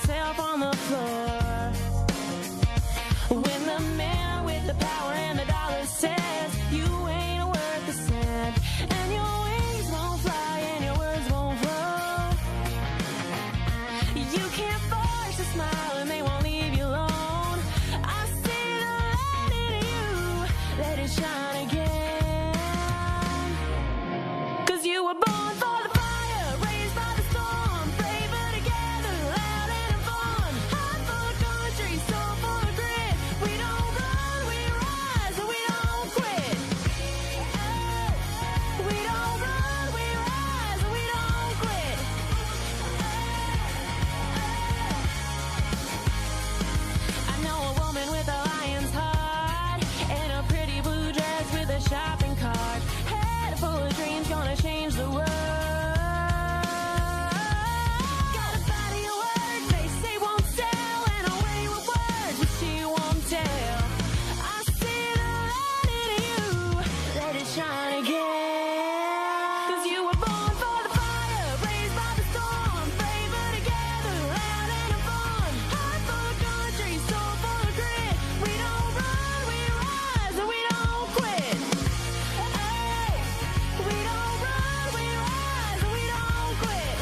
myself on the floor. When the man with the power and the dollar says you ain't worth a cent, and your wings won't fly and your words won't flow. You can't force a smile and they won't leave you alone. I see the light in you, let it shine again. 'Cause you were born for the fire, raised by the storm, flavor together, loud and in fun. Heart full of country, soul full of grit. We don't run, we rise, and we don't quit. Oh, we don't run, we rise, and we don't quit. I know a woman with a lion's heart and a pretty blue dress with a shopping cart. Head full of dreams, gonna change the world. Got a body of work they say won't sell, and a way with words which she won't tell. I see the light in you, let it shine again. 'Cause you were born for the fire, raised by the storm, flavor together, loud and in fun. Heart full of country, soul full of grit. We don't run, we rise, and we don't quit. Oh, we don't run, we rise, and we don't quit.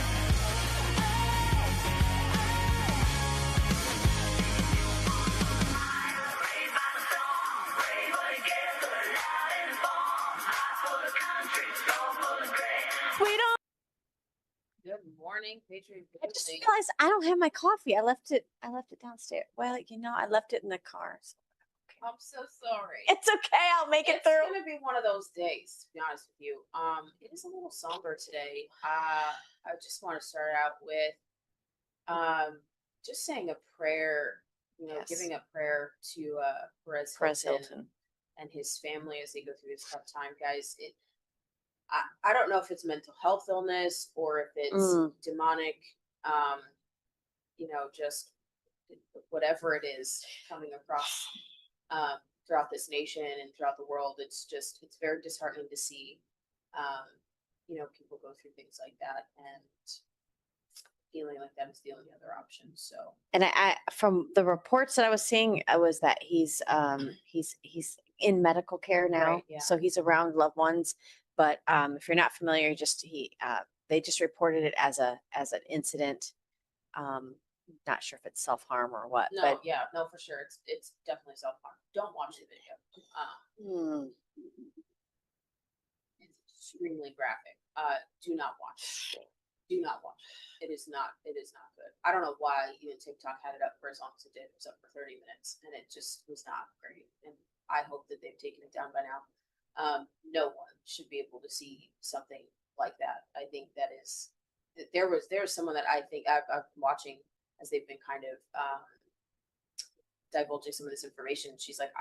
We don't. Good morning, Patriot. I just realized I don't have my coffee. I left it downstairs. Well, I left it in the car. So I'm so sorry. it's okay. I'll make it It's through. gonna be one of those days, to be honest with you. It is a little somber today. I just want to start out with just saying a prayer, Yes. giving a prayer to Perez Perez Hilton Hilton. and his family as they go through this tough time, guys. I don't know if it's mental health illness or if it's demonic, just whatever it is coming across throughout this nation and throughout the world. It's very disheartening to see, people go through things like that, and feeling like that is the only other option. So, And I from the reports that I was seeing, was that he's he's in medical care now, Right, yeah. so he's around loved ones. But if you're not familiar, they just reported it as an incident. Not sure if it's self-harm or what. no, for sure, it's definitely self-harm. Don't watch the video. But It's extremely graphic. Do not watch it. Do not watch it. It is not good. I don't know why even TikTok had it up for as long as it did. It was up for 30 minutes and it just was not great. And I hope that they've taken it down by now. No one should be able to see something like that. I think there's someone that I think I've been watching as they've been kind of divulging some of this information. She's like,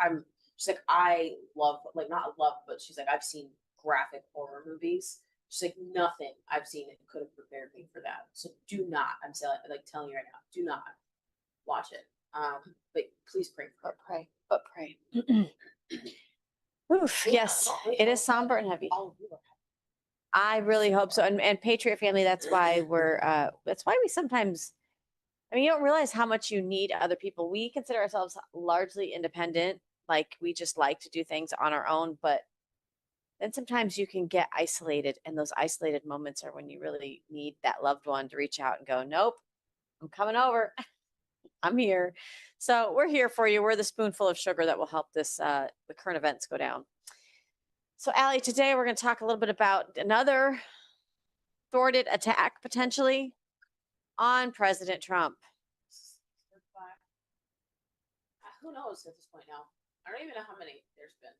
I love, like, not love, but she's like, I've seen graphic horror movies. She's like, nothing I've seen it could have prepared me for that. So do not, telling you right now, do not watch it. But please pray for her. But pray. Oof, yes, it is somber and heavy. I really hope so. And Patriot family, that's why we sometimes, you don't realize how much you need other people. We consider ourselves largely independent. Like, we just like to do things on our own, but then sometimes you can get isolated, and those isolated moments are when you really need that loved one to reach out and go, nope, I'm coming over. I'm here. So we're here for you. We're the spoonful of sugar that will help the current events go down. So, Allie, today we're going to talk a little bit about another thwarted attack potentially on President Trump. Who knows at this point now? I don't even know how many there's been.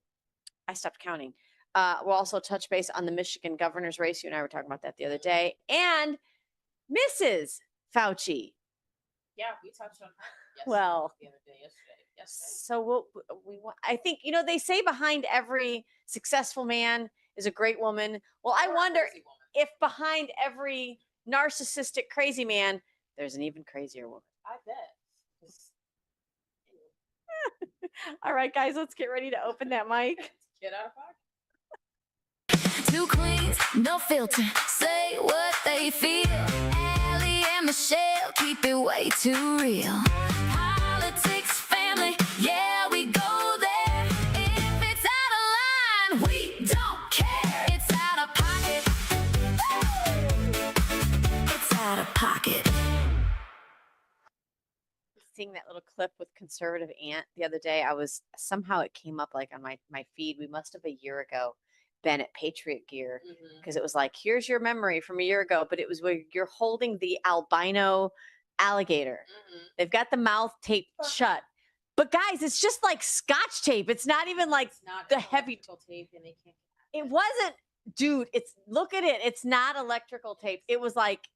I stopped counting. We'll also touch base on the Michigan governor's race. You and I were talking about that the other day. And Mrs. Fauci. Yeah, we touched on her. Yesterday. So I think, they say behind every successful man is a great woman. Well, I wonder if behind every narcissistic crazy man, there's an even crazier woman. I bet. All right, guys, let's get ready to open that mic. Get out of pocket. Two queens, no filter, say what they feel. Allie and and Michelle keep it way too real. Politics, family, yeah, we go there. If it's out of line, we don't care. It's out of pocket. It's out of pocket. Seeing that little clip with conservative aunt the other day, I was somehow it came up like on my feed. We must have a year ago been at Patriot Gear because it was like, here's your memory from a year ago, but it was where you're holding the albino alligator. They've got the mouth taped shut. But guys, it's just like Scotch tape. It's not even like It's not the heavy electrical tape, and they can't. it wasn't, dude, look at it. It's not electrical tape. It was like,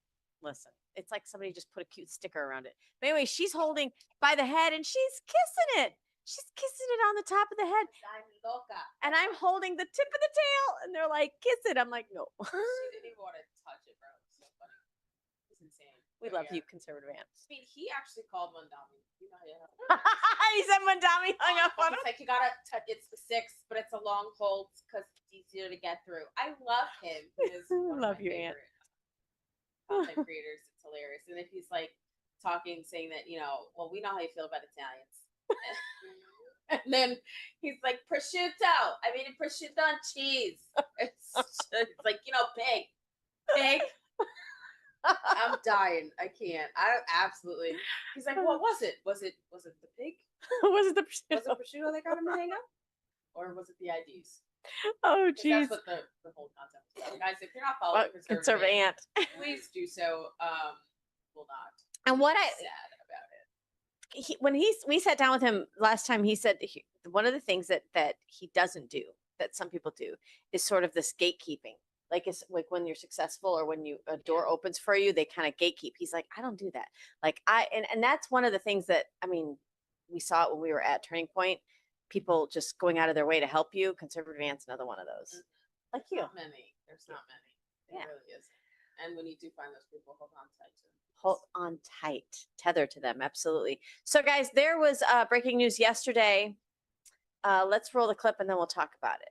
listen, it's like somebody just put a cute sticker around it. But anyway, she's holding by the head and she's kissing it. She's kissing it on the top of the head. I'm loca. And I'm holding the tip of the tail. And they're like, kiss it. I'm like, no. She didn't even want to touch it, bro. It's so funny. It's insane. We But love yeah. you, conservative aunt. I mean, he actually called Mondami. You know, He said Mondami hung up on him. It's like you gotta touch. It's the 6, but it's a long hold because it's easier to get through. I love him. He is one of Love my you, Aunt. favorite content creators. It's hilarious. And if he's like talking, saying that, well, we know how you feel about Italians. And then he's like, prosciutto. I mean, prosciutto on cheese. It's like, pig. I'm dying. I can't. I absolutely. He's like, what was it? Was it the pig? Was it the Was it prosciutto that got him to hang up? Or was it the IDs? Oh, 'Cause jeez. that's what the whole concept is about. Guys, if you're not following Conservative aunt. please do so. Will not. And what be I sad about it. when we sat down with him last time, he said one of the things that he doesn't do that some people do is sort of this gatekeeping. Like it's like when you're successful or when a door opens for you, they kind of gatekeep. He's like, I don't do that. Like and that's one of the things that, I mean, we saw it when we were at Turning Point. People just going out of their way to help you. Conservative aunt's another one of those. Like you. Not many. There's not many. It really isn't. And when you do find those people, hold on tight to them. Hold on tight, tether to them. Absolutely. So guys, there was breaking news yesterday. Let's roll the clip and then we'll talk about it.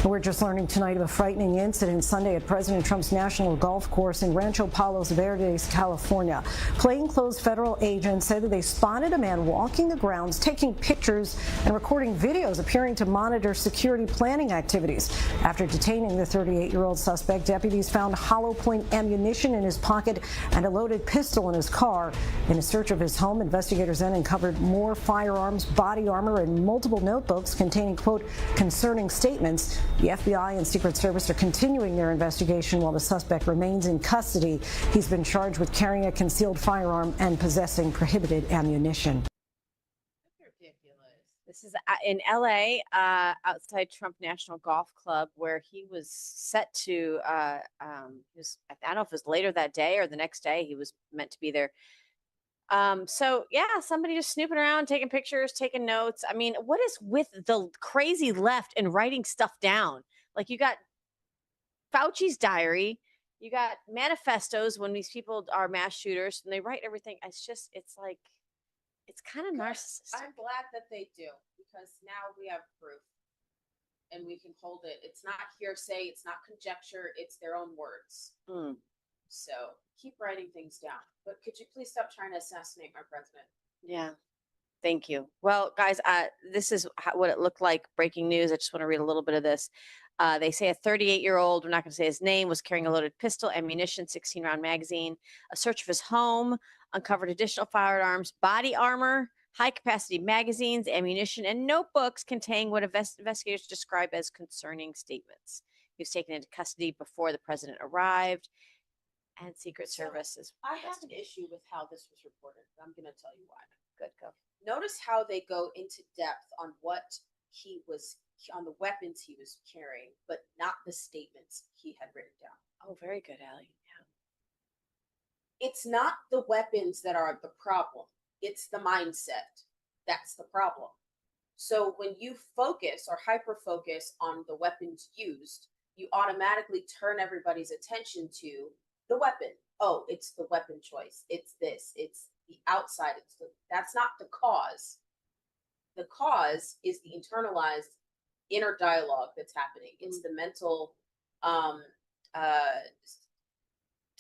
We're just learning tonight of a frightening incident Sunday at President Trump's National Golf Course in Rancho Palos Verdes, California. Plainclothes federal agents said that they spotted a man walking the grounds, taking pictures and recording videos appearing to monitor security planning activities. After detaining the 38-year-old suspect, deputies found hollow point ammunition in his pocket and a loaded pistol in his car. In a search of his home, investigators then uncovered more firearms, body armor, and multiple notebooks containing, quote, concerning statements. The FBI and Secret Service are continuing their investigation while the suspect remains in custody. He's been charged with carrying a concealed firearm and possessing prohibited ammunition. Ridiculous. This is in LA, outside Trump National Golf Club, where he was set to, I don't know if it was later that day or the next day, he was meant to be there. So yeah, somebody just snooping around, taking pictures, taking notes. I mean, what is with the crazy left and writing stuff down? Like you got Fauci's diary, you got manifestos when these people are mass shooters and they write everything. It's like, it's kind of narcissistic. I'm glad that they do, because now we have proof and we can hold it. It's not hearsay. It's not conjecture. It's their own words. So keep writing things down. But could you please stop trying to assassinate my president? Yeah. Thank you. Well, guys, this is what it looked like. Breaking news. I just want to read a little bit of this. They say a 38-year-old, we're not going to say his name, was carrying a loaded pistol, ammunition, 16-round magazine. A search of his home uncovered additional firearms, body armor, high-capacity magazines, ammunition, and notebooks containing what investigators describe as concerning statements. He was taken into custody before the president arrived. And Secret Service is. I have an issue with how this was reported. I'm going to tell you why. Good, go. Notice how they go into depth on what on the weapons he was carrying, but not the statements he had written down. Oh, very good, Allie. It's not the weapons that are the problem. It's the mindset. That's the problem. So when you focus or hyper focus on the weapons used, you automatically turn everybody's attention to the weapon. Oh, it's the weapon choice. It's this. It's the outside. That's not the cause. The cause is the internalized inner dialogue that's happening. It's the mental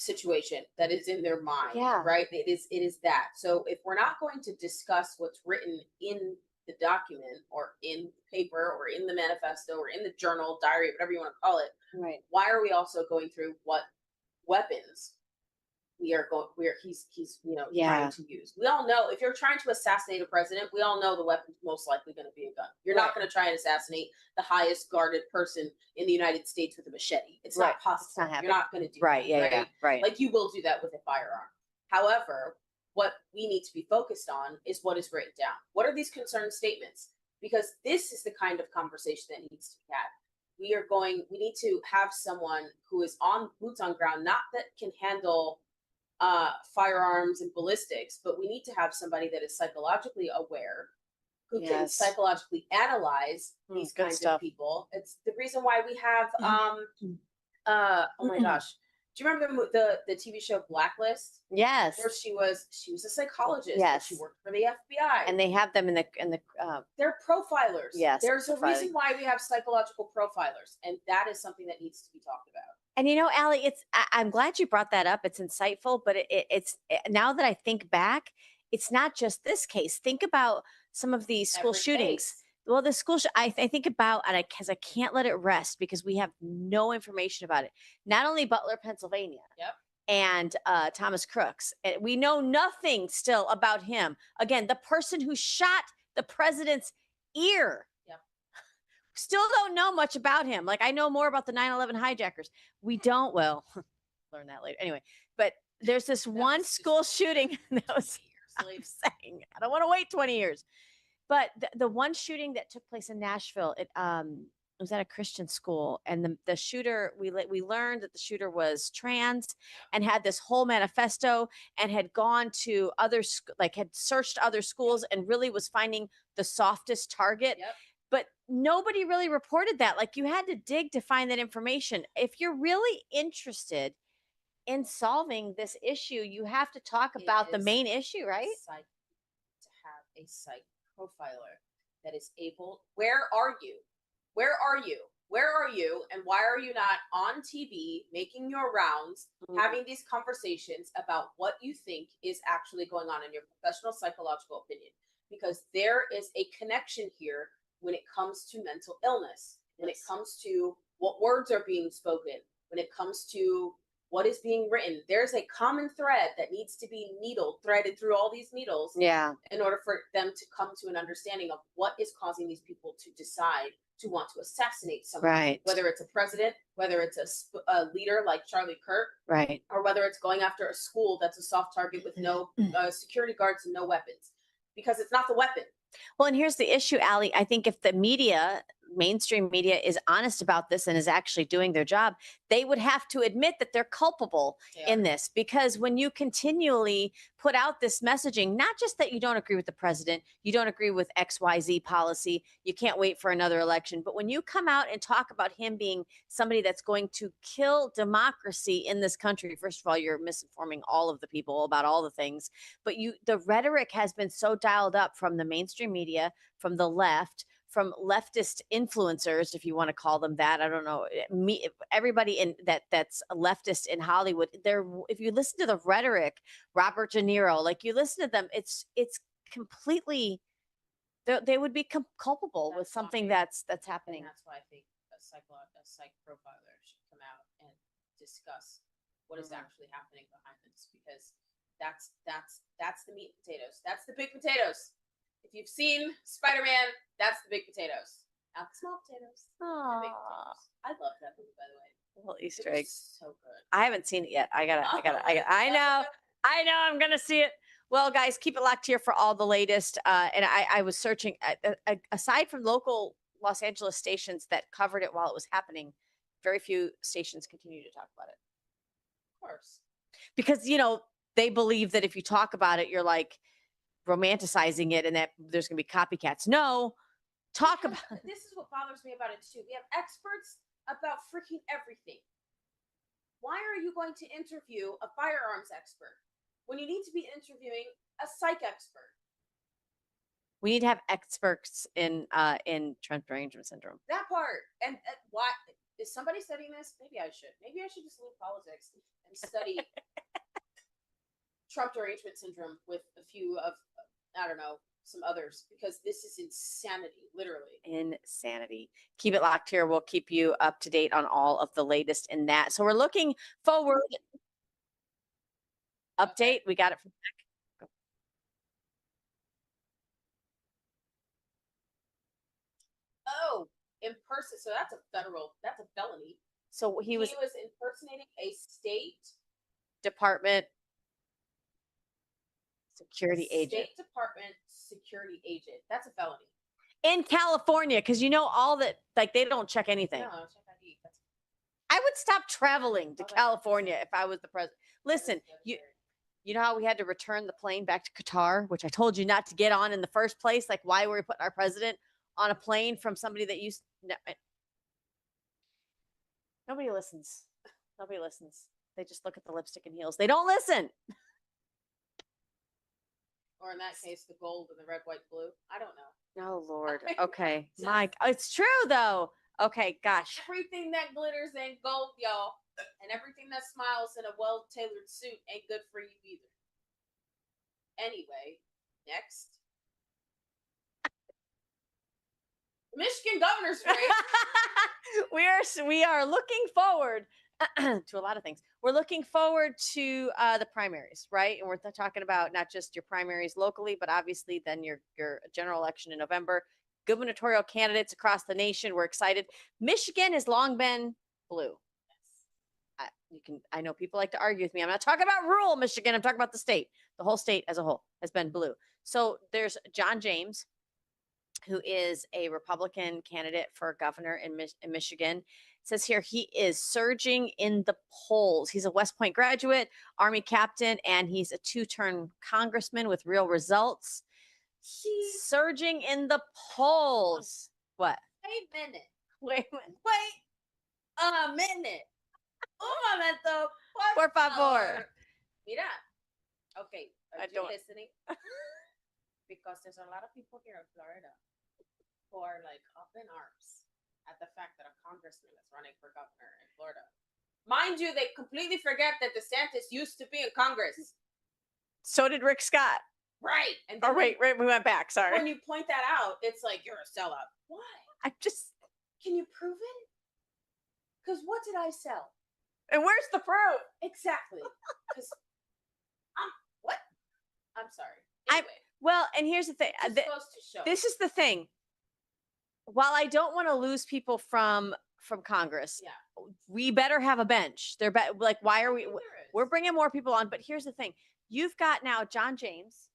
situation that is in their mind, Yeah. right? It is that. So if we're not going to discuss what's written in the document or in paper or in the manifesto or in the journal, diary, whatever you want to call it, Right. why are we also going through what weapons he's Yeah. trying to use? We all know if you're trying to assassinate a president, we all know the weapon's most likely going to be a gun. You're not Right. going to try and assassinate the highest guarded person in the United States with a machete. It's Right. not possible. It's not happening. You're not going to do Right. that, Yeah. right? Yeah. Right. Like you will do that with a firearm. However, what we need to be focused on is what is written down. What are these concern statements? Because this is the kind of conversation that needs to be had. We need to have someone who is on boots on ground, not that can handle firearms and ballistics, but we need to have somebody that is psychologically aware, who can Yes. psychologically analyze these Good kinds stuff. of people. It's the reason why we have oh my gosh, do you remember the TV show Blacklist, Yes. where she was a psychologist? Yes. She worked for the FBI, And they have them in the they're profilers. Yes, There's a profiling. reason why we have psychological profilers, and that is something that needs to be talked about. And Allie, I'm glad you brought that up. It's insightful, but it's now that I think back, it's not just this case. Think about some of these school Every shootings. case. Well, the school, I think about, and because I can't let it rest because we have no information about it. Not only Butler, Pennsylvania. Yep. And Thomas Crooks. And we know nothing still about him. Again, the person who shot the president's ear. Yep. Still don't know much about him. Like I know more about the 9/11 hijackers. We don't. Well, learn that later. Anyway, but there's this one was just school shooting. That was I'm saying. I don't want to wait 20 years. But the one shooting that took place in Nashville, it was at a Christian school, and the shooter, we learned that the shooter was trans and had this whole manifesto and had gone to had searched other schools and really was finding the softest target. Yep. But nobody really reported that. Like you had to dig to find that information. If you're really interested in solving this issue, you have to talk about the main issue, right? To have a psych profiler that is able. Where are you? Where are you? Where are you? And why are you not on TV making your rounds, having these conversations about what you think is actually going on in your professional psychological opinion? Because there is a connection here when it comes to mental illness, when it comes to what words are being spoken, when it comes to what is being written. There's a common thread that needs to be threaded through all these needles. Yeah. In order for them to come to an understanding of what is causing these people to decide to want to assassinate someone. Right. Whether it's a president, whether it's a leader like Charlie Kirk, Right. or whether it's going after a school that's a soft target with no security guards and no weapons. Because it's not the weapon. Well, and here's the issue, Allie. I think if the media, mainstream media, is honest about this and is actually doing their job, they would have to admit that they're culpable in this. Because when you continually put out this messaging, not just that you don't agree with the president, you don't agree with XYZ policy, you can't wait for another election, but when you come out and talk about him being somebody that's going to kill democracy in this country, first of all, you're misinforming all of the people about all the things. But the rhetoric has been so dialed up from the mainstream media, from the left, from leftist influencers, if you want to call them that. I don't know. Everybody in that's a leftist in Hollywood. If you listen to the rhetoric, Robert De Niro, like you listen to them, it's completely. They would be culpable with something that's happening. And that's why I think a psych profiler should come out and discuss what is actually happening behind this, because that's the meat and potatoes. That's the big potatoes. If you've seen Spider-Man, that's the big potatoes, not the small potatoes. The big potatoes. I love that movie, by the way. Little It Easter was egg. so good. I haven't seen it yet. I know. I'm gonna see it. Well, guys, keep it locked here for all the latest. And I was searching. Aside from local Los Angeles stations that covered it while it was happening, very few stations continue to talk about it. Of course. Because they believe that if you talk about it, you're like romanticizing it, and that there's gonna be copycats. No, This is what bothers me about it too. We have experts about freaking everything. Why are you going to interview a firearms expert when you need to be interviewing a psych expert? We need to have experts in Trent Arrangement syndrome. That part. And why? is somebody studying this? Maybe I should. Maybe I should just leave politics and study Trump derangement syndrome with a few of, I don't know, some others, because this is insanity, literally. Insanity. Keep it locked here. We'll keep you up to date on all of the latest in that. So we're looking forward. Update. We got it from Oh, in person. So that's a felony. So he was impersonating a state department security agent State Department security agent. That's a felony. in California, because you know all that, like they don't check anything. No, check ID. That's I would stop traveling to Oh, that's California if I was the president. Listen, devastating. you know how we had to return the plane back to Qatar, which I told you not to get on in the first place? Like, why were we putting our president on a plane from somebody that used no, nobody listens. Nobody listens. They just look at the lipstick and heels. They don't listen. Or in that case, the gold and the red, white, blue. I don't know. Oh Lord. I Okay. just- Mike. It's true though. Okay, gosh. Everything that glitters ain't gold, y'all. And everything that smiles in a well-tailored suit ain't good for you either. Anyway, next. Michigan governor's race. we are looking forward to a lot of things. We're looking forward to the primaries, right? And we're talking about not just your primaries locally, but obviously then your general election in November. Gubernatorial candidates across the nation. We're excited. Michigan has long been blue. I know people like to argue with me. I'm not talking about rural Michigan. I'm talking about the state. The whole state as a whole has been blue. So there's John James, who is a Republican candidate for governor in Michigan. It says here he is surging in the polls. He's a West Point graduate, Army captain, and he's a 2-term congressman with real results. He's surging in the polls. What? Wait a minute. Wait a minute. Wait a minute. Un momento. Por favor. Mira. Okay. I Are you don't- listening? Because there's a lot of people here in Florida who are like up in arms at the fact that a congressman is running for governor in Florida. Mind you, they completely forget that DeSantis used to be in Congress. So did Rick Scott. Right. And Oh, then wait, we went back. Sorry. when you point that out, it's like you're a sellout. Why? I'm just, Can you prove it? Because what did I sell? and where's the proof? Exactly. Because what? I'm sorry. I- Anyway, Well, and here's the thing. just goes to show. This is the thing. While I don't want to lose people from Congress, Yeah. we better have a bench. They're like, why are we? There is. We're bringing more people on, but here's the thing: you've got now John James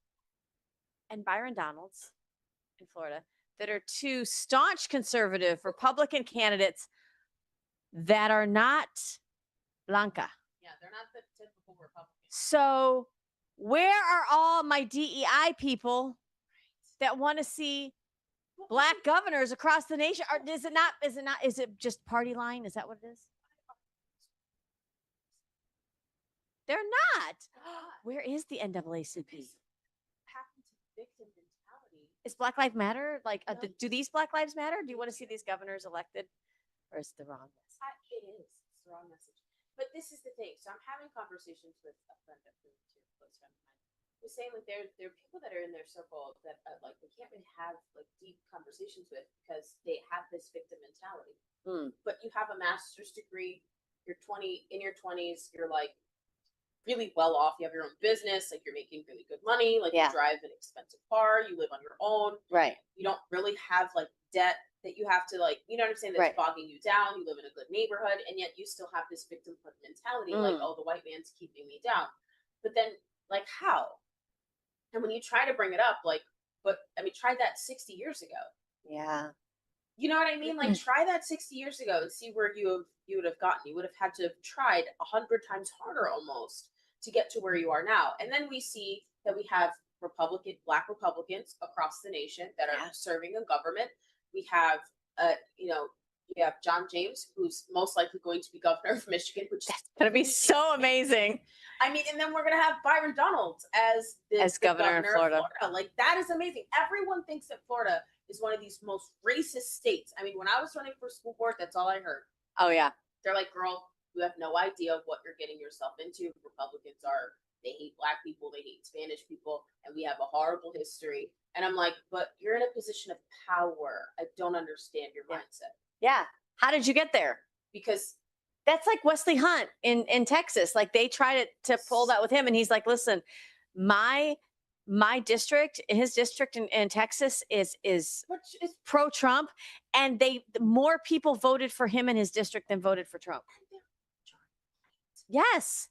and Byron Donalds in Florida that are two staunch conservative Republican candidates that are not Blanca. Yeah, they're not the typical Republicans. So, where are all my DEI people that want to see black governors across the nation? Or is it not? Is it just party line? Is that what it is? They're not. Where is the NAACP? Happened to victim mentality. Is Black Lives Matter? Like, No. do these Black Lives Matter? Do you want to see these governors elected? Or is it the wrong? It is. It's the wrong message. But this is the thing. So I'm having conversations with a friend of mine, a close friend of mine, who's saying like there are people that are in their circle that like they can't really have like deep conversations with because they have this victim mentality. Hmm. But you have a master's degree. You're 20 in your 20s. You're like really well off. You have your own business. Like you're making really good money. Like Yeah. you drive an expensive car. You live on your own. Right. You don't really have like debt that you have to like, you know what I'm saying? That's Right. bogging you down. You live in a good neighborhood, and yet you still have this victimhood mentality, like, Mm. oh, the white man's keeping me down. But then, like, how? And when you try to bring it up, like, but I mean, try that 60 years ago. Yeah. You know what I mean? Like, try that 60 years ago and see where you would have gotten. You would have had to have tried 100 times harder almost to get to where you are now. And then we see that we have Black Republicans across the nation that are Yeah. serving in government. We have, we have John James, who's most likely going to be governor of Michigan, which is Gonna be so amazing. I mean, and then we're gonna have Byron Donalds as the governor of Florida. Like that is amazing. Everyone thinks that Florida is one of these most racist states. I mean, when I was running for school board, that's all I heard. Oh yeah. They're like, girl, you have no idea of what you're getting yourself into. Republicans they hate black people, they hate Spanish people, and we have a horrible history. And I'm like, but you're in a position of power. I don't understand your mindset. Yeah. How did you get there? Because That's like Wesley Hunt in Texas. Like they tried to pull that with him, and he's like, listen, my district, his district in Texas is pro Trump, and more people voted for him in his district than voted for Trump. Yes.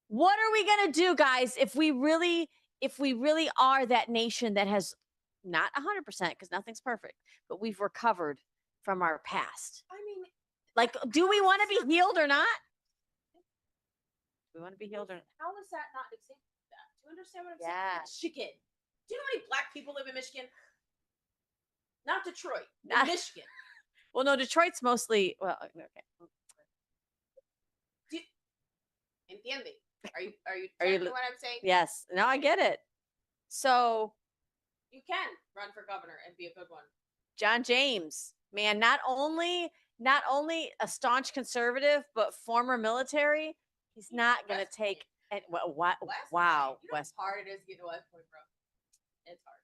What are we gonna do, guys, if we really are that nation that has not 100% because nothing's perfect, but we've recovered from our past? I mean, like, do we want to be healed or not? We want to be healed or not? how is that not an example of that? Do you understand what I'm Yeah. saying? Michigan. Do you know how many black people live in Michigan? Not Detroit. Not- Michigan. Well, no, Detroit's mostly okay. Entiende? Are you Are you tracking li- what I'm saying? Yes. No, I get it. So You can run for governor and be a good one. John James, man, not only a staunch conservative, but former military. He's not going to West take Point. what? West Wow, Point. You know West. how hard it is to get to West Point, bro? It's hard.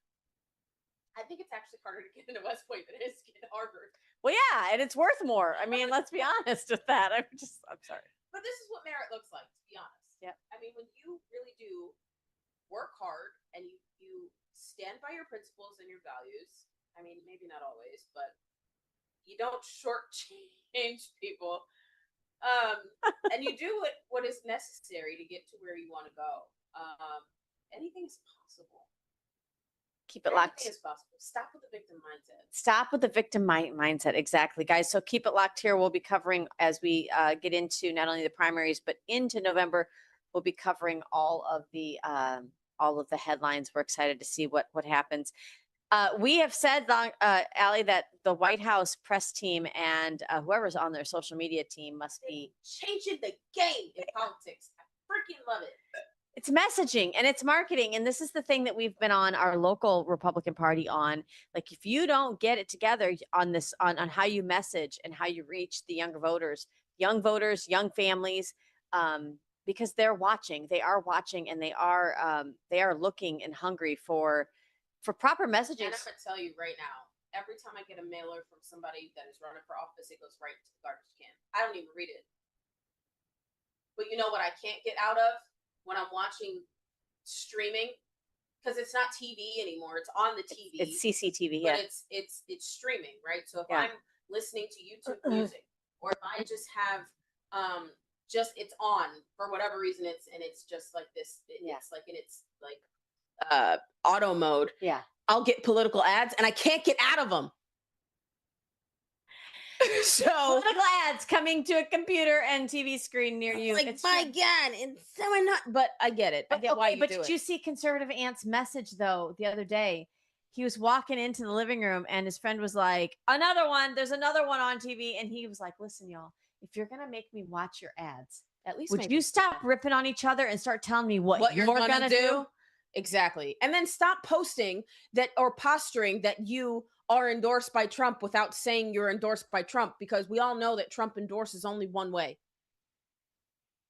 I think it's actually harder to get into West Point than it is to get to Harvard. Well, yeah, and it's worth more. I mean, let's be honest with that. I'm sorry. But this is what merit looks like, to be honest. Yep. I mean, when you really do work hard and you stand by your principles and your values, I mean, maybe not always, but you don't shortchange people. And you do what is necessary to get to where you want to go. Anything's possible. Keep it locked. Anything is possible. Stop with the victim mindset. Stop with the victim mindset. Exactly, guys. So keep it locked here. We'll be covering as we get into not only the primaries, but into November. We'll be covering all of the headlines. We're excited to see what happens. We have said, Allie, that the White House press team and whoever's on their social media team must be changing the game in politics. I freaking love it. It's messaging and it's marketing. And this is the thing that we've been on our local Republican Party on. Like, if you don't get it together on this, on how you message and how you reach the younger voters, young families, because they are watching, and they are looking and hungry for proper messaging. And I'm gonna tell you right now, every time I get a mailer from somebody that is running for office, it goes right to the garbage can. I don't even read it. But you know what I can't get out of when I'm watching streaming, because it's not TV anymore. It's on the TV. It's CCTV, but yeah. It's streaming, right? So if Yeah. I'm listening to YouTube music, or if I just have it's on for whatever reason, it's just like this. It's like in its like auto mode. Yeah. I'll get political ads and I can't get out of them. So Political ads coming to a computer and TV screen near you. like, It's my true. God, it's so annoying. But I get it. I get why you but do did it. you see Conservative Ant's message though the other day? He was walking into the living room and his friend was like, another one, there's another one on TV. And he was like, listen, y'all, if you're going to make me watch your ads, At least would make you me stop feel ripping on each other and start telling me what you're gonna going to do? Exactly. And then stop posting that or posturing that you are endorsed by Trump without saying you're endorsed by Trump, because we all know that Trump endorses only one way.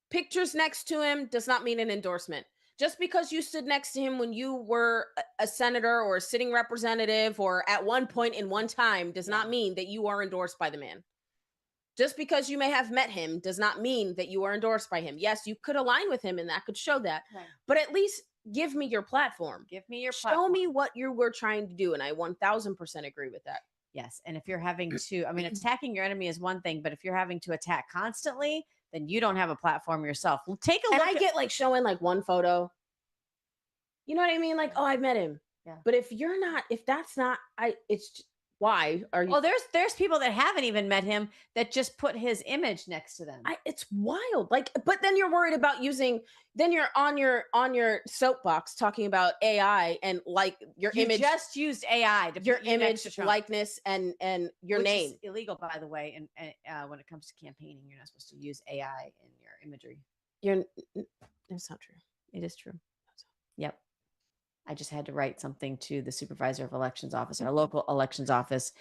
Pictures next to him does not mean an endorsement. Just because you stood next to him when you were a senator or a sitting representative or at one point in one time does not mean that you are endorsed by the man. Just because you may have met him does not mean that you are endorsed by him. Yes, you could align with him and that could show that. Right. But at least give me your platform. Give me your Show platform. me what you were trying to do. And I 1000% agree with that. Yes. And if you're having to, I mean, attacking your enemy is one thing, but if you're having to attack constantly, then you don't have a platform yourself. Well, take a And look. I get like showing like one photo. You know what I mean? Like, oh, I've met him. Yeah. But if that's not, why are you? Well, there's people that haven't even met him that just put his image next to them. It's wild. Like, but then you're worried about then you're on your soapbox talking about AI and like your you image, just used AI to your put you next to image, Trump, your which name. is illegal, by the way. And when it comes to campaigning, you're not supposed to use AI in your imagery. It's not true. It is true. Yep. I just had to write something to the supervisor of elections office, our local elections office,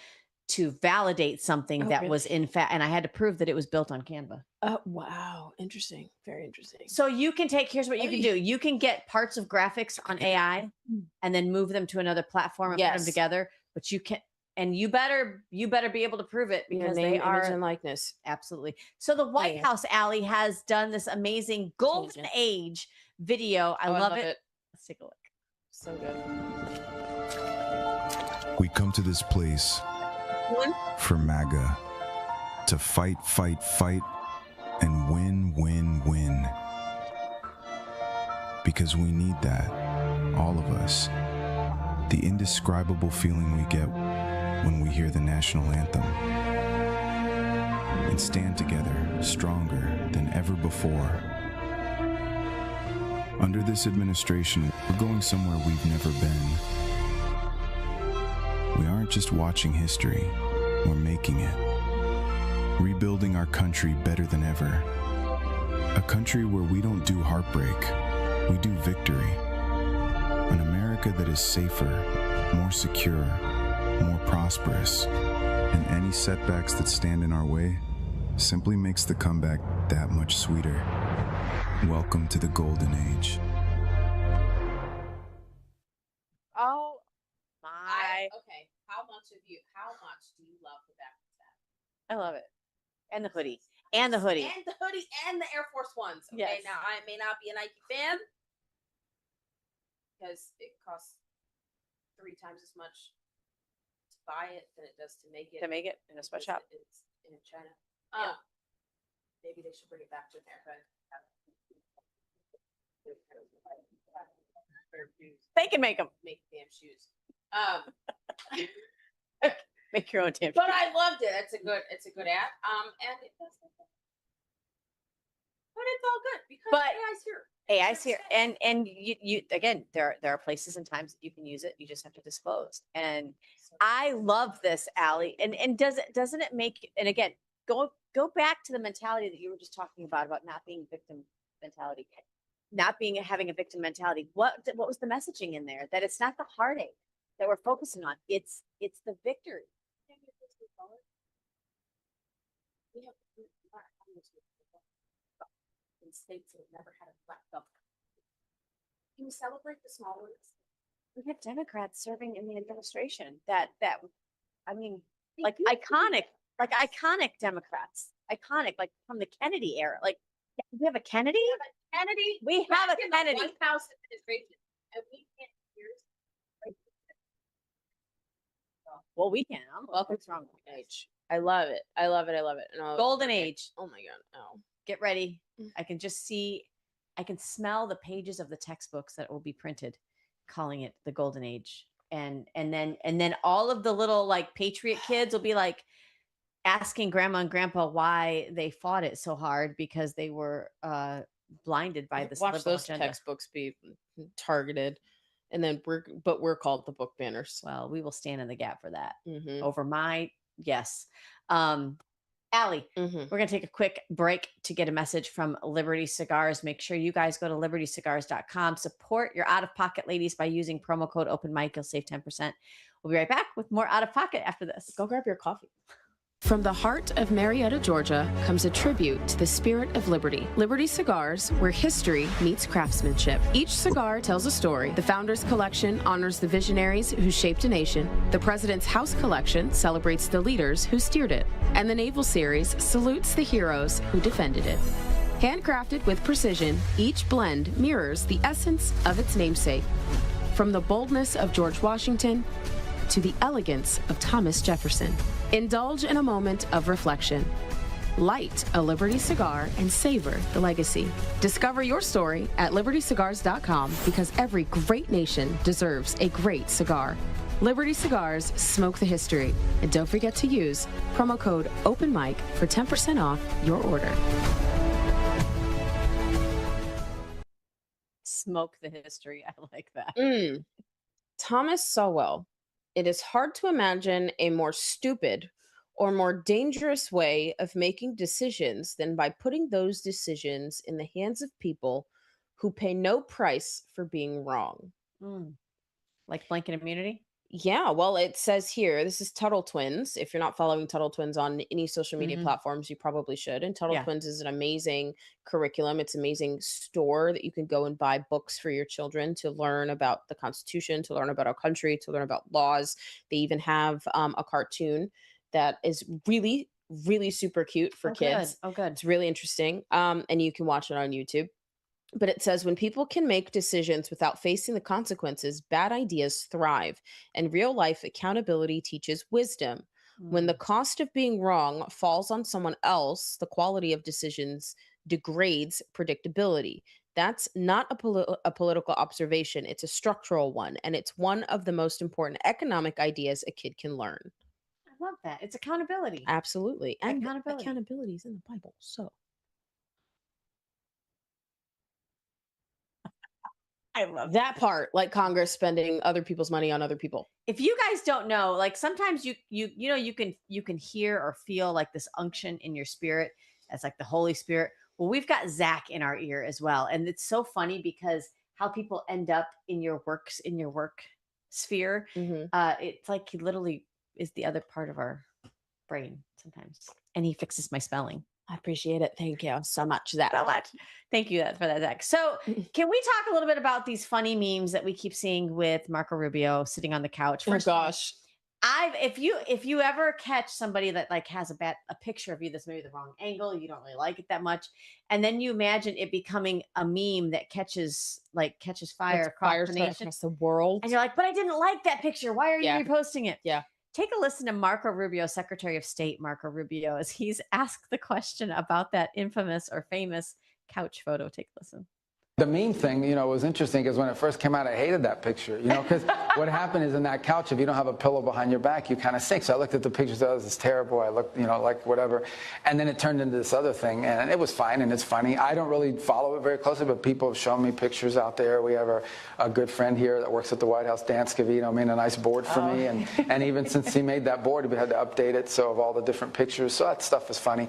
to validate something Oh, that was really? in fact, and I had to prove that it was built on Canva. Oh, wow. Interesting. Very interesting. So you can take, here's what you can Hey. do. You can get parts of graphics on AI and then move them to another platform and put them Yes. together. But you can, and you better be able to prove it Your because name, they image, are and likeness. absolutely. So the White yeah. House, Allie, has done this amazing golden Tangent. age video. I Oh, love it. Let's take a look. So good. We come to this place for MAGA to fight, fight, fight, and win, win, win. Because we need that, all of us. The indescribable feeling we get when we hear the national anthem. And stand together, stronger than ever before. Under this administration, we're going somewhere we've never been. We aren't just watching history, we're making it. Rebuilding our country better than ever. A country where we don't do heartbreak, we do victory. An America that is safer, more secure, more prosperous. And any setbacks that stand in our way simply makes the comeback that much sweeter. Welcome to the golden age. Oh my. Okay. How much do you love the back of that? I love it. And the hoodie. And the hoodie. And the hoodie and the Air Force Ones. Okay, Yes. now I may not be a Nike fan because it costs 3 times as much to buy it than it does to make it. To make it in a because sweatshop. It's in China. Yeah. Maybe they should bring it back to America. They can make them. Make damn shoes. Make your own damn. But I loved it. It's a good ad. And it does. But it's all good because But AI's here. AI's here, and you again, there are places and times that you can use it. You just have to disclose. And I love this, Allie. And doesn't it make? And again, go back to the mentality that you were just talking about not being victim mentality, having a victim mentality. What was the messaging in there? That it's not the heartache that we're focusing on. It's the victory. In states that have never had a black belt. Can we celebrate the small ones? We have Democrats serving in the administration that I mean, like iconic Democrats, iconic, like from the Kennedy era. Like we have a Kennedy. Kennedy. We have a back in the Kennedy. White House administration, and we can't hear. Well, we can. Welcome to wrong Age. I love it. I love it. I love it. And golden age. Oh my God. Oh. Get ready. I can just see. I can smell the pages of the textbooks that will be printed, calling it the golden age. And then all of the little like patriot kids will be like asking grandma and grandpa why they fought it so hard because they were blinded by this Watch liberal those agenda. textbooks be targeted, and then we're called the book banners. Well, we will stand in the gap for that. Mm-hmm. Over my yes. Allie, Mm-hmm. we're going to take a quick break to get a message from Liberty Cigars. Make sure you guys go to libertycigars.com. Support your out-of-pocket ladies by using promo code OpenMic. You'll save 10%. We'll be right back with more out-of-pocket after this. Go grab your coffee. From the heart of Marietta, Georgia, comes a tribute to the spirit of liberty. Liberty Cigars, where history meets craftsmanship. Each cigar tells a story. The Founders Collection honors the visionaries who shaped a nation. The President's House Collection celebrates the leaders who steered it. And the Naval Series salutes the heroes who defended it. Handcrafted with precision, each blend mirrors the essence of its namesake. From the boldness of George Washington to the elegance of Thomas Jefferson. Indulge in a moment of reflection. Light a Liberty cigar and savor the legacy. Discover your story at libertycigars.com because every great nation deserves a great cigar. Liberty Cigars, smoke the history. And don't forget to use promo code OpenMic for 10% off your order. Smoke the history. I like that. Thomas Sowell. It is hard to imagine a more stupid or more dangerous way of making decisions than by putting those decisions in the hands of people who pay no price for being wrong. Like blanket immunity? Yeah, well, it says here, this is Tuttle Twins. If you're not following Tuttle Twins on any social media platforms, you probably should. And Tuttle Yeah. Twins is an amazing curriculum. It's an amazing store that you can go and buy books for your children to learn about the Constitution, to learn about our country, to learn about laws. They even have a cartoon that is really, really super cute for kids. Oh, good. It's really interesting. And you can watch it on YouTube. But it says when people can make decisions without facing the consequences, bad ideas thrive, and real life accountability teaches wisdom. When the Mm. cost of being wrong falls on someone else, the quality of decisions degrades predictability. That's not a political observation, it's a structural one, and it's one of the most important economic ideas a kid can learn. I love that. It's accountability. Absolutely. And Accountability. accountability is in the Bible. So I love that part, like Congress spending other people's money on other people. If you guys don't know, like sometimes you can hear or feel like this unction in your spirit. That's like the Holy Spirit. Well, we've got Zach in our ear as well, and it's so funny because how people end up in your work sphere. Mhm. It's like he literally is the other part of our brain sometimes, and he fixes my spelling. I appreciate it. Thank you so much, Zach. So much. Thank you for that, Zach. So, can we talk a little bit about these funny memes that we keep seeing with Marco Rubio sitting on the couch? Oh First of all, gosh. if you ever catch somebody that like has a picture of you that's maybe the wrong angle, you don't really like it that much, and then you imagine it becoming a meme that catches fire across the nation, across the world. and you're like, but I didn't like that picture. Why are you Yeah. reposting it? Yeah. Take a listen to Marco Rubio, Secretary of State Marco Rubio, as he's asked the question about that infamous or famous couch photo. Take a listen. The meme thing, was interesting because when it first came out, I hated that picture, because what happened is in that couch, if you don't have a pillow behind your back, you kind of sink. So I looked at the pictures, oh, this is terrible. I looked, like whatever. And then it turned into this other thing, and it was fine and it's funny. I don't really follow it very closely, but people have shown me pictures out there. We have a good friend here that works at the White House, Dan Scavino, made a nice board for me. And even since he made that board, we had to update it. So of all the different pictures, so that stuff is funny.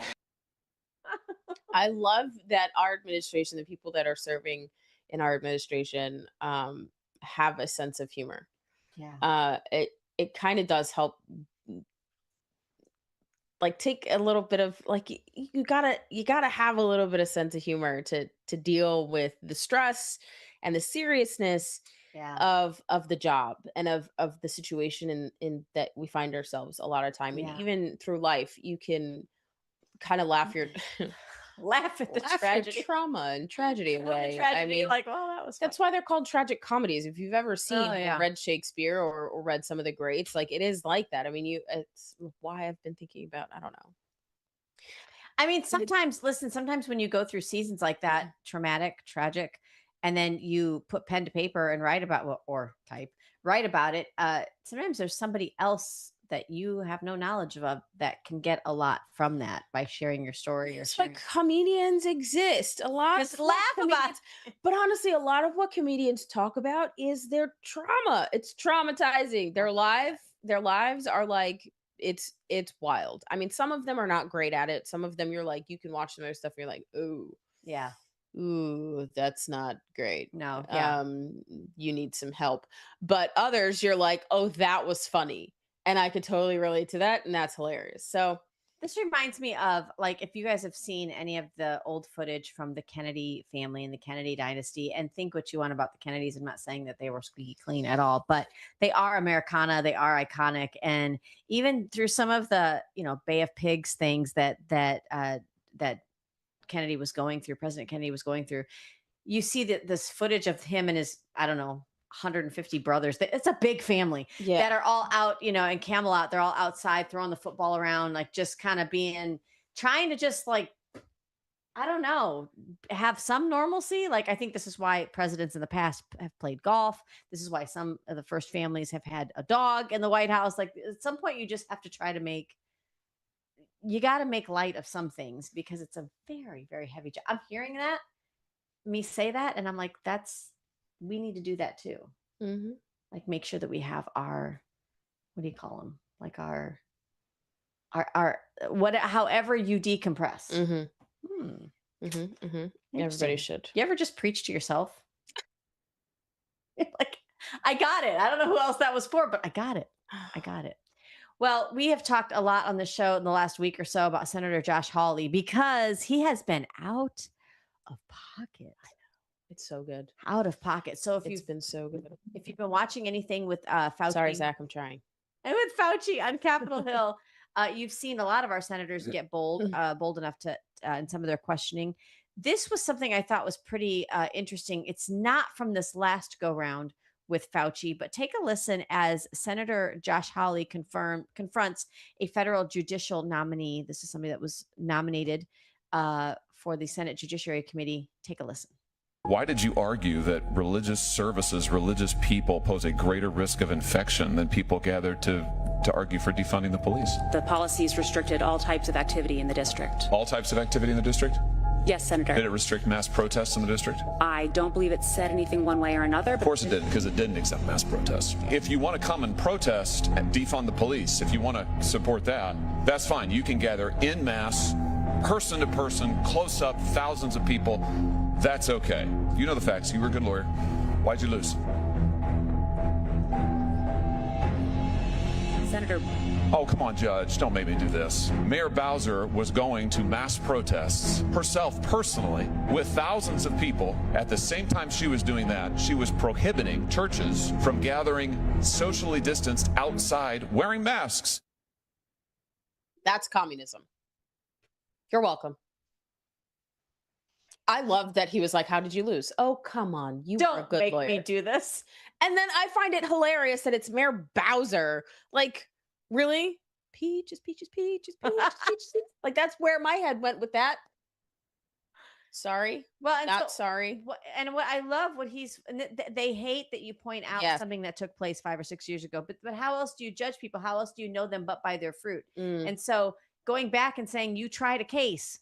I love that our administration, the people that are serving in our administration, have a sense of humor. Yeah. It kind of does help, like take a little bit of like you gotta have a little bit of sense of humor to deal with the stress and the seriousness Yeah. of the job and of the situation in that we find ourselves a lot of time. Yeah. And even through life, you can kind of laugh Laugh at the laugh your tragedy. trauma and tragedy away. I mean, like, well, that was that's why they're called tragic comedies. If you've ever seen or yeah. read Shakespeare or read some of the greats, like it is like that. I mean, it's why I've been thinking about, I don't know. I mean, sometimes when you go through seasons like that, traumatic, tragic, and then you put pen to paper and write about write about it. Sometimes there's somebody else that you have no knowledge of that can get a lot from that by sharing your story. It's like comedians exist a lot. Just laugh about it. But honestly, a lot of what comedians talk about is their trauma. It's traumatizing. Their lives are like it's wild. I mean, some of them are not great at it. Some of them you're like, you can watch some of their stuff and you're like, ooh. Yeah. Ooh, that's not great. No. Yeah. You need some help. But others you're like, oh, that was funny. And I could totally relate to that. And that's hilarious. So this reminds me of like, if you guys have seen any of the old footage from the Kennedy family and the Kennedy dynasty, and think what you want about the Kennedys. I'm not saying that they were squeaky clean at all, but they are Americana. They are iconic. And even through some of the, Bay of Pigs things that Kennedy was going through, President Kennedy was going through, you see that this footage of him and his, I don't know, 150 brothers. It's a big family that are all out, in Camelot. They're all outside throwing the football around, like just kind of trying to just like, I don't know, have some normalcy. Like, I think this is why presidents in the past have played golf. This is why some of the first families have had a dog in the White House. Like, at some point, you just have to try to you got to make light of some things because it's a very, very heavy job. I'm hearing me say that, and I'm like, we need to do that too. Mm-hmm. Like, make sure that we have our, what do you call them? Like our however you decompress. Mm-hmm. Mm-hmm. Mm-hmm. Everybody should. You ever just preach to yourself? Like, I got it. I don't know who else that was for, but I got it. I got it. Well, we have talked a lot on the show in the last week or so about Senator Josh Hawley because he has been out of pocket. It's so good. Out of pocket. So if It's you've been so good. if you've been watching anything with Fauci, Sorry, Zach, I'm trying. and with Fauci on Capitol Hill, you've seen a lot of our senators get bold enough to in some of their questioning. This was something I thought was pretty interesting. It's not from this last go round with Fauci, but take a listen as Senator Josh Hawley confronts a federal judicial nominee. This is somebody that was nominated for the Senate Judiciary Committee. Take a listen. Why did you argue that religious services, religious people pose a greater risk of infection than people gathered to argue for defunding the police? The policies restricted all types of activity in the district. All types of activity in the district? Yes, Senator. Did it restrict mass protests in the district? I don't believe it said anything one way or another. Of course it didn't, because it didn't accept mass protests. If you want to come and protest and defund the police, if you want to support that, that's fine. You can gather en masse, person to person, close up, thousands of people. That's okay. You know the facts. You were a good lawyer. Why'd you lose? Senator. Oh, come on, Judge. Don't make me do this. Mayor Bowser was going to mass protests herself personally with thousands of people. At the same time she was doing that, she was prohibiting churches from gathering socially distanced outside wearing masks. That's communism. You're welcome. I love that he was like, how did you lose? Oh, come on. You were a Don't good make lawyer. me do this. And then I find it hilarious that it's Mayor Bowser. Like, really? Peaches, peaches, peaches, peaches, peaches. Like, that's where my head went with that. Sorry. Well, and Not so, sorry. what I love what he's, and they hate that you point out Yeah. something that took place 5 or 6 years ago, but how else do you judge people? How else do you know them but by their fruit? Mm. And so going back and saying you tried a case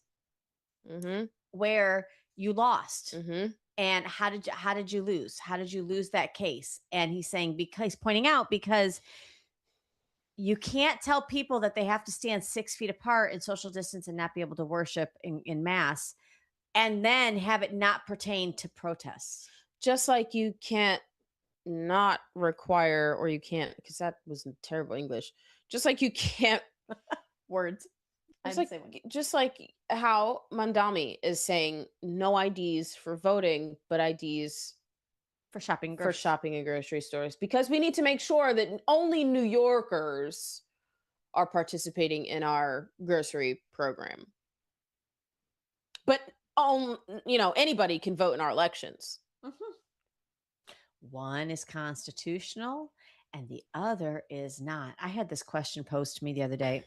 Mm-hmm. where you lost, Mm-hmm. and how did you lose? How did you lose that case? And he's saying, because pointing out, because you can't tell people that they have to stand 6 feet apart in social distance and not be able to worship in mass, and then have it not pertain to protests. Just like you can't not require, or you can't, because that was terrible English. Just like you can't Words. just like how Mandami is saying no IDs for voting, but IDs For shopping. for shopping in grocery stores, because we need to make sure that only New Yorkers are participating in our grocery program. But anybody can vote in our elections. One is constitutional and the other is not. I had this question posed to me the other day.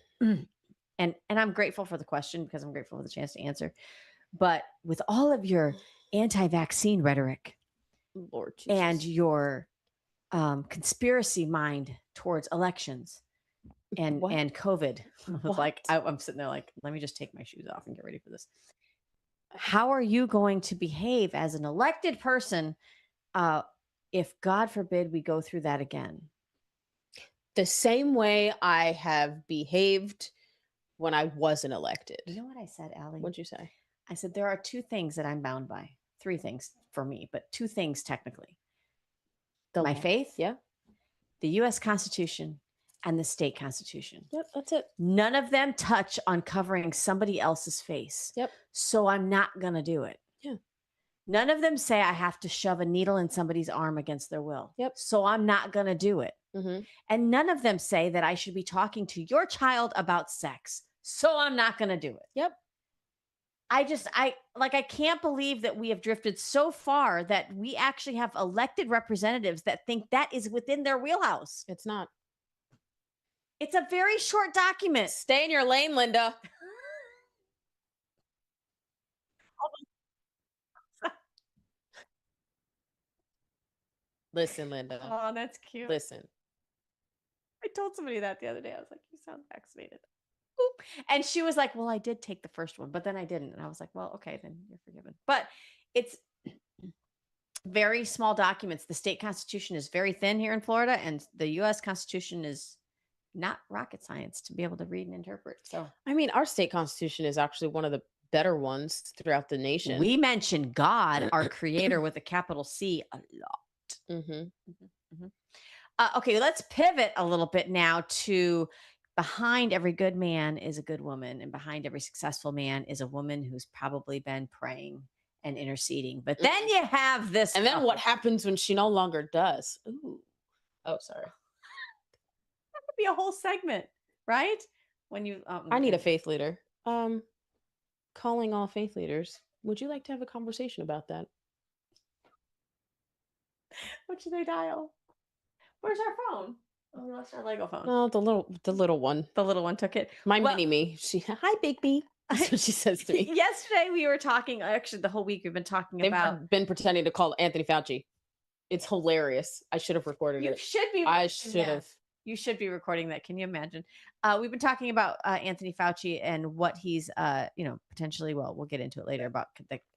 And I'm grateful for the question because I'm grateful for the chance to answer. But with all of your anti-vaccine rhetoric Lord Jesus. and your conspiracy mind towards elections and What? COVID, I was like, I'm sitting there like, let me just take my shoes off and get ready for this. How are you going to behave as an elected person if, God forbid, we go through that again? The same way I have behaved when I wasn't elected. You know what I said, Allie? What'd you say? I said, there are 2 things that I'm bound by. 3 things for me, but 2 things technically. My law. faith, Yeah. the U.S. Constitution, and the state constitution. Yep, that's it. None of them touch on covering somebody else's face. Yep. So I'm not going to do it. Yeah. None of them say I have to shove a needle in somebody's arm against their will. Yep. So I'm not going to do it. Mm-hmm. And none of them say that I should be talking to your child about sex. So I'm not going to do it. Yep. I can't believe that we have drifted so far that we actually have elected representatives that think that is within their wheelhouse. It's not. It's a very short document. Stay in your lane, Linda. Listen, Linda. Oh, that's cute. Listen. I told somebody that the other day. I was like, you sound vaccinated. Oop. And she was like, well, I did take the first one, but then I didn't. And I was like, well, okay, then you're forgiven. But it's very small documents. The state constitution is very thin here in Florida, and the U.S. Constitution is not rocket science to be able to read and interpret. So, I mean, our state constitution is actually one of the better ones throughout the nation. we mention God, our creator, with a capital C a lot. Mm-hmm. Okay, let's pivot a little bit now to behind every good man is a good woman, and behind every successful man is a woman who's probably been praying and interceding. But then you have this. And then what couple. happens when she no longer does? Ooh. Oh, sorry. That could be a whole segment, right? When you, I need a okay. faith leader. Calling all faith leaders. Would you like to have a conversation about that? What should they dial? Where's our phone? Oh, we lost our Lego phone. No, the little one. The little one took it. My Well- mini me. She hi Big B. That's what she says to me. Yesterday we were talking. Actually, the whole week we've been talking They've about. been pretending to call Anthony Fauci. It's hilarious. I should have recorded You it. should be. I recording should that. have. You should be recording that. Can you imagine? We've been talking about Anthony Fauci and what he's, potentially. Well, we'll get into it later about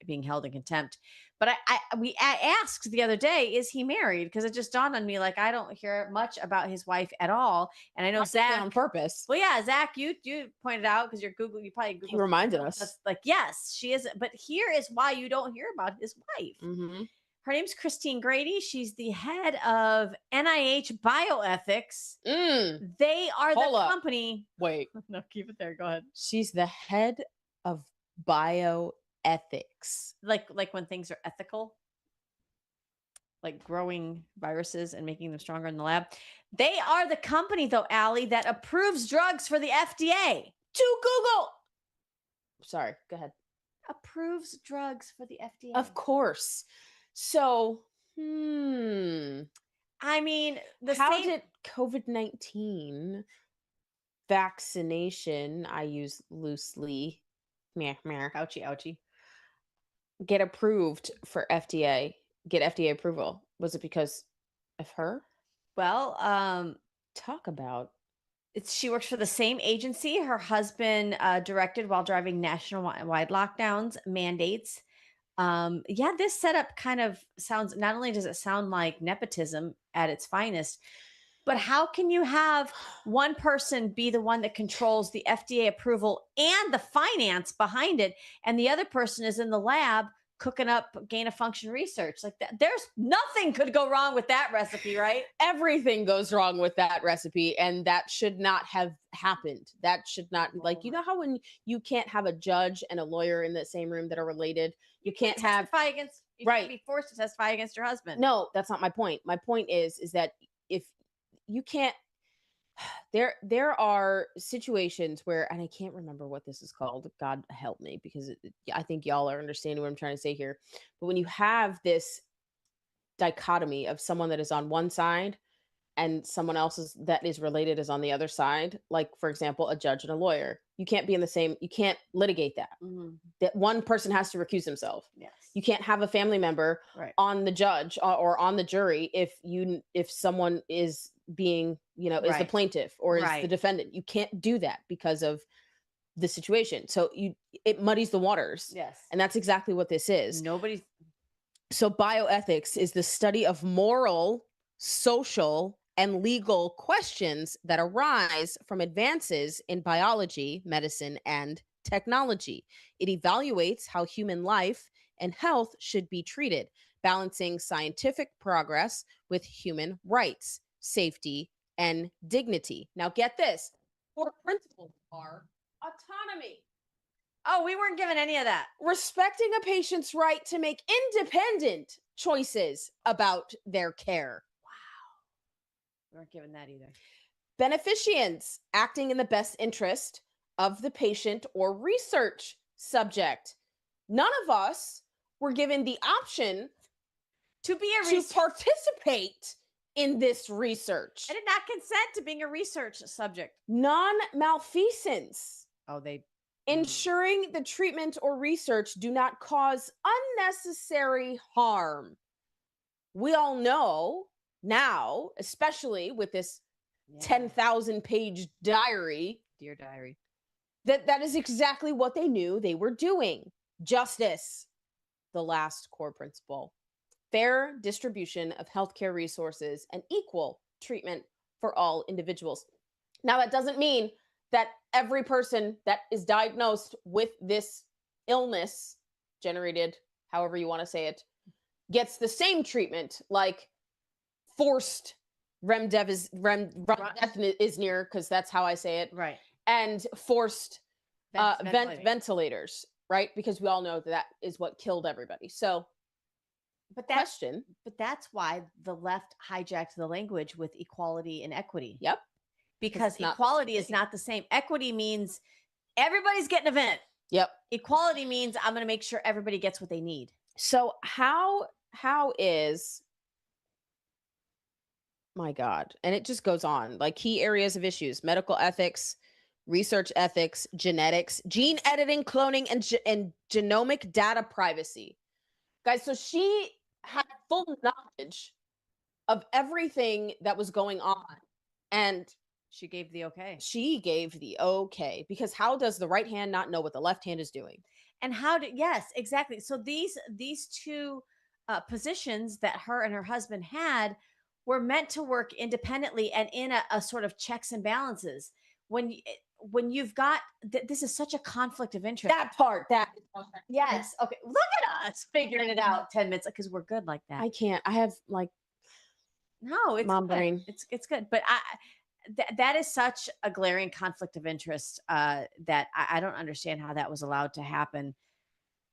being held in contempt. But I asked the other day, is he married? Because it just dawned on me, like I don't hear much about his wife at all. And I know Possibly Zach on purpose. Well, yeah, Zach, you pointed out because you're Google. You probably Googled. He reminded us. That's like, yes, she is. But here is why you don't hear about his wife. Mm-hmm. Her name's Christine Grady. She's the head of NIH bioethics. They are Hold the up. company. Wait. No, keep it there. Go ahead. She's the head of bioethics. Like when things are ethical, like growing viruses and making them stronger in the lab. They are the company, though, Allie, that approves drugs for the FDA. To Google. Sorry, go ahead. Approves drugs for the FDA. Of course. So, I mean, how did COVID-19 vaccination, I use loosely, ouchie, ouchie, get approved for FDA, get FDA approval? Was it because of her? Well, talk about. She works for the same agency her husband directed while driving nationwide lockdowns mandates. Yeah, this setup kind of sounds, not only does it sound like nepotism at its finest, but how can you have one person be the one that controls the FDA approval and the finance behind it, and the other person is in the lab cooking up gain of function research? Like that, there's nothing could go wrong with that recipe, right? Everything goes wrong with that recipe, and that should not have happened. That should not, like, you know how when you can't have a judge and a lawyer in the same room that are related, you can't have testify against, you right. can't be forced to testify against your husband. No, that's not my point. My point is that if you can't, there are situations where, and I can't remember what this is called. God help me, because I think y'all are understanding what I'm trying to say here. But when you have this dichotomy of someone that is on one side and someone else that is related is on the other side, like for example, a judge and a lawyer, you can't be in the same, you can't litigate that. Mm-hmm. That one person has to recuse himself. Yes. You can't have a family member Right. on the judge or on the jury if someone is being, is the Right. plaintiff or is Right. the defendant. You can't do that because of the situation. So it muddies the waters. Yes. And that's exactly what this is. Nobody. So bioethics is the study of moral, social, and legal questions that arise from advances in biology, medicine, and technology. It evaluates how human life and health should be treated, balancing scientific progress with human rights, safety, and dignity. Now get this, core principles are autonomy. Oh, we weren't given any of that. Respecting a patient's right to make independent choices about their care. We weren't given that either. Beneficence, acting in the best interest of the patient or research subject. None of us were given the option to be to participate in this research. I did not consent to being a research subject. Non-malfeasance. Oh, they ensuring the treatment or research do not cause unnecessary harm. We all know now, especially with this 10,000 page diary, dear diary, that is exactly what they knew they were doing. Justice, the last core principle. Fair distribution of healthcare resources and equal treatment for all individuals. Now, that doesn't mean that every person that is diagnosed with this illness, generated, however you want to say it, gets the same treatment like forced remdesivir because that's how I say it. Right. And forced Ventilators. ventilators, right? Because we all know that is what killed everybody. So, But that's why the left hijacked the language with equality and equity. Yep. Because it's not the equality same is thing. not the same. Equity means everybody's getting a vent. Yep. Equality means I'm going to make sure everybody gets what they need. So how is, my God, and it just goes on, like key areas of issues: medical ethics, research ethics, genetics, gene editing, cloning, and genomic data privacy. Guys, so she had full knowledge of everything that was going on, and She gave the okay. she gave the okay, because how does the right hand not know what the left hand is doing? And yes, exactly. So these two positions that her and her husband had were meant to work independently and in a sort of checks and balances. When you've got this is such a conflict of interest. Yes. Okay. Look at us figuring it out 10 minutes because we're good like that. I can't. I have like No, it's mom good. brain. It's good. But that is such a glaring conflict of interest that I don't understand how that was allowed to happen.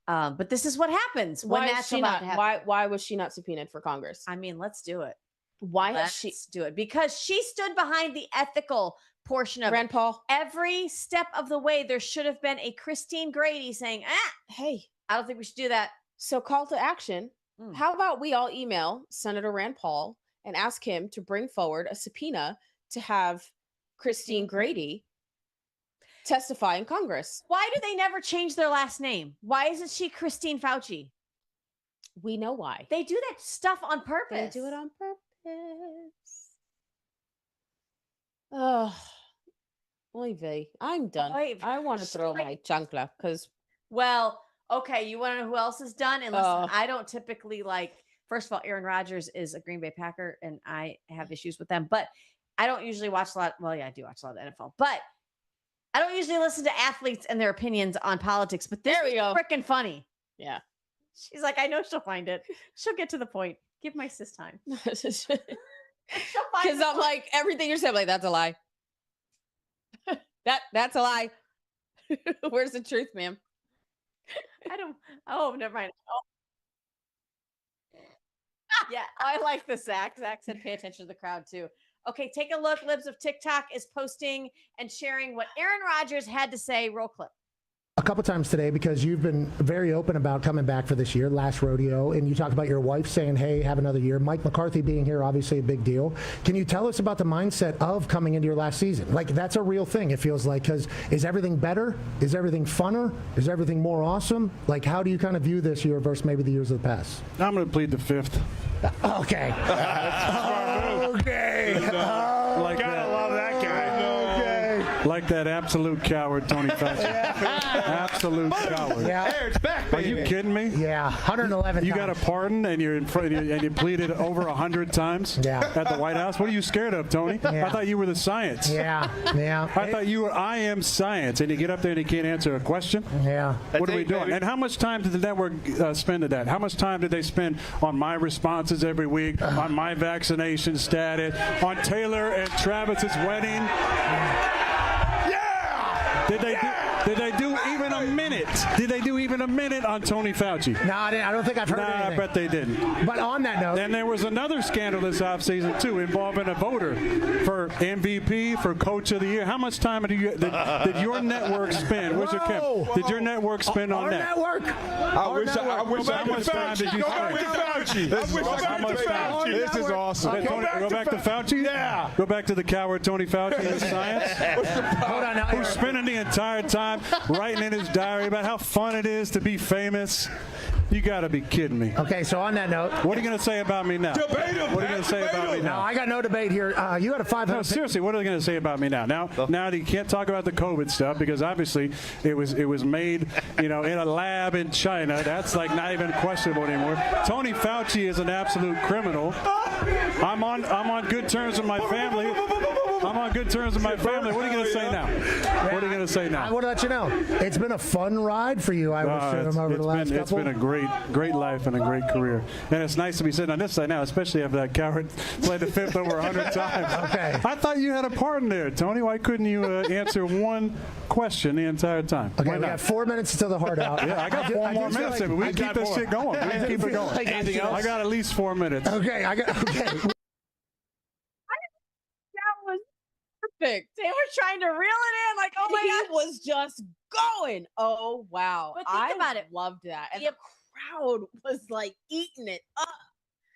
But this is what happens when Why is that's she allowed not? to happen. Why was she not subpoenaed for Congress? I mean, let's do it. Why has she? Let's do it because she stood behind the ethical portion of Rand Paul. every step of the way. There should have been a Christine Grady saying, Hey, I don't think we should do that. so call to action. Mm. How about we all email Senator Rand Paul and ask him to bring forward a subpoena to have Christine Grady testify in Congress? Why do they never change their last name? Why isn't she Christine Fauci? We know why. They do that stuff on purpose. They do it on purpose. Oh, oy vey. I'm done. Oy vey. I want to throw my chancla because Well, okay, you want to know who else is done? And listen, Oh. I don't typically first of all, Aaron Rodgers is a Green Bay Packer, and I have issues with them, but I don't usually watch a lot. Well, yeah, I do watch a lot of the NFL, but I don't usually listen to athletes and their opinions on politics, but this There we is go. freaking funny. yeah. She's like, I know she'll find it. She'll get to the point. Give my sis time. Because She'll find I'm the point. like, everything you're saying, I'm like, that's a lie. That's a lie. Where's the truth, ma'am? Oh, never mind. Oh. Yeah, I like the Zach. Zach said pay attention to the crowd too. Okay, take a look. Libs of TikTok is posting and sharing what Aaron Rodgers had to say. Roll clip. A couple times today, because you've been very open about coming back for this year, last rodeo, and you talked about your wife saying, hey, have another year. Mike McCarthy being here, obviously a big deal. Can you tell us about the mindset of coming into your last season? Like, that's a real thing, it feels like, because is everything better? Is everything funner? Is everything more awesome? Like, how do you kind of view this year versus maybe the years of the past? I'm going to plead the fifth. Okay. Okay. Like Gotta love that guy. Like that absolute coward, Tony Fauci. Absolute coward. Yeah. Hey, it's back, Are baby. you kidding me? Yeah, 111 You got a times. pardon and you're in front and you pleaded over 100 times Yeah. at the White House. What are you scared of, Tony? Yeah. I thought you were the science. Yeah, yeah. I thought you were I am science, and you get up there and you can't answer a question. Yeah. What are we it, doing? baby. And how much time did the network spend at that? How much time did they spend on my responses every week, on my vaccination status, on Taylor and Travis's wedding? Did they do even a minute? Did they do even a minute on Tony Fauci? No, I don't think I've heard Nah, I anything. bet they didn't. But on that note, And there was another scandal this offseason, too, involving a voter for MVP, for Coach of the Year. How much time did your network spend? Where's your Whoa. camp? Did your network spend on our that? network. I wish I How could much time did you Go back to spend? Fauci. I wish I could Fauci. This is awesome. Go back to Fauci? Yeah. Go back to the coward Tony Fauci and the science? Hold on now. Who's spending the entire time writing in his diary about how fun it is to be famous? You got to be kidding me. Okay, so on that note, What are you going to say about me now? Debate him, What are you going to say about me no, now? I got no debate here. You had a 500. No, seriously, what are they going to say about me now? Now you can't talk about the COVID stuff because obviously it was made, in a lab in China. That's like not even questionable anymore. Tony Fauci is an absolute criminal. I'm on good terms with my family. I'm on good terms with my family. What are you going to say now? What are you going to say I now? want to let you know, it's been a fun ride for you, I would assume, over the last It's couple. been a great great life and a great career. And it's nice to be sitting on this side now, especially after that coward played the fifth over 100 times. Okay. I thought you had a part in there, Tony. Why couldn't you answer one question the entire time? Okay, Why we not? have 4 minutes until the heart out. Yeah, I got 4 more minutes. But we can keep this shit going. We can keep it going. Anything else? I got at least 4 minutes. Okay, okay. Perfect. They were trying to reel it in, like, oh my He god. was just going. Oh wow. But think I about it. loved that. And Yep. the crowd was like eating it up.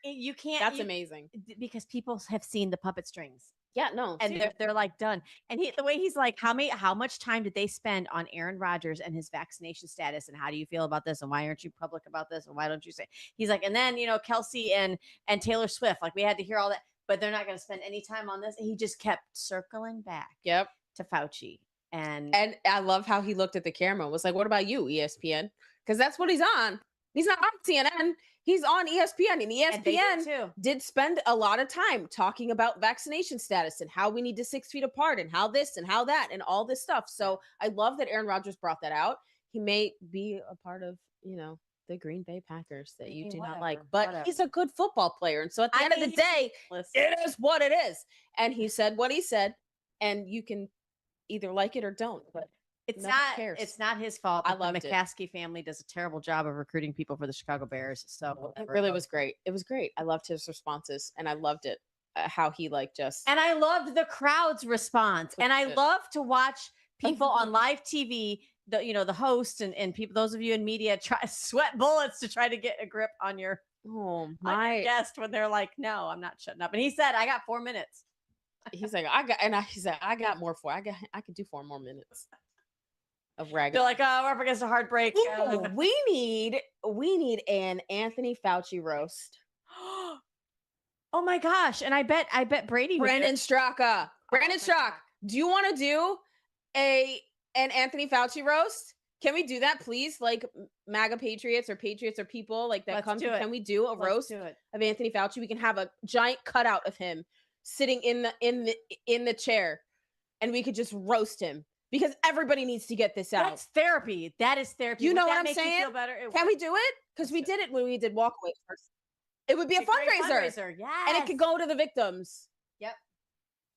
You can't. That's you- amazing. because people have seen the puppet strings. Yeah, no. And they're like done. And the way he's like, how much time did they spend on Aaron Rodgers and his vaccination status? And how do you feel about this? And why aren't you public about this? And why don't you say? He's like, and then Kelsey and Taylor Swift, like we had to hear all that, but they're not going to spend any time on this. And he just kept circling back. Yep. To Fauci. And I love how he looked at the camera. Was like, what about you, ESPN? Because that's what he's on. He's not on CNN. He's on ESPN, and ESPN did spend a lot of time talking about vaccination status and how we need to 6 feet apart and how this and how that and all this stuff. So I love that Aaron Rodgers brought that out. He may be a part of, the Green Bay Packers that you do not like, but he's a good football player. And so at the end of the day, it is what it is. And he said what he said, and you can either like it or don't, but it's nobody not cares. it's not his fault. I that the loved it. McCaskey family does a terrible job of recruiting people for the Chicago Bears. So It really was great. It was great. I loved his responses, and I loved it how he just. And I loved the crowd's response. And I love to watch people on live TV, the host and people, those of you in media, try sweat bullets to try to get a grip on your on your guest when they're like, no, I'm not shutting up. And he said, I got 4 minutes. He's like, he said, I got more for. I could do 4 more minutes of ragging. They're like, oh, we're up against a hard break. Ooh, we need an Anthony Fauci roast. Oh my gosh. And I bet Brady would Brandon Straka. Brandon Straka. Do you want to do an Anthony Fauci roast? Can we do that, please? Like MAGA patriots or people like that come to. Can we do a roast of Anthony Fauci? We can have a giant cutout of him sitting in the chair, and we could just roast him because everybody needs to get this out. That's therapy. That is therapy. You know Would what that I'm make you saying? feel better? Can we do it? Because we did it when we did walkaways first. It would be a great fundraiser. Yes. And it could go to the victims. Yep.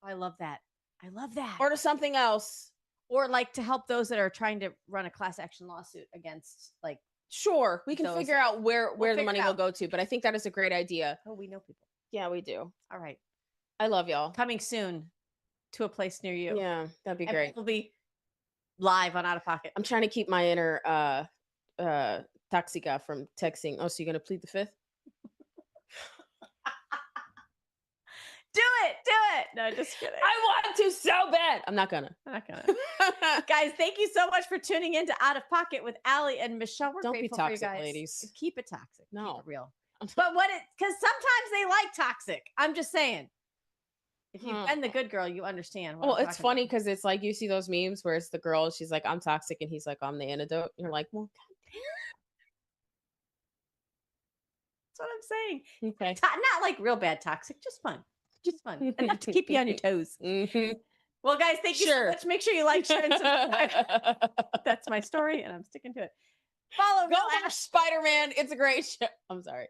I love that. I love that. Or to something else. Or like to help those that are trying to run a class action lawsuit against like. Sure. We can figure out where the money will go to, but I think that is a great idea. Oh, we know people. Yeah, we do. All right. I love y'all. Coming soon to a place near you. Yeah, that'd be And great. We'll be live on Out of Pocket. I'm trying to keep my inner Toxica from texting. Oh, so you're going to plead the fifth? Do it. No, just kidding. I want to so bad. I'm not gonna. Guys, thank you so much for tuning in to Out of Pocket with Allie and Michelle. We're Don't be grateful for you toxic, guys. ladies. Keep it toxic. No. Keep it real. But because sometimes they like toxic. I'm just saying. If you've been the good girl, you understand. Well, it's funny because it's like you see those memes where it's the girl, she's like, I'm toxic, and he's like, I'm the antidote. You're like, well, that's what I'm saying. okay. Not like real bad toxic, just fun. Just fun. Enough to keep you on your toes. Mm-hmm. Well, guys, thank you so much. Make sure you like, share, and subscribe. That's my story, and I'm sticking to it. Follow Go watch Spider-Man. It's a great show. I'm sorry.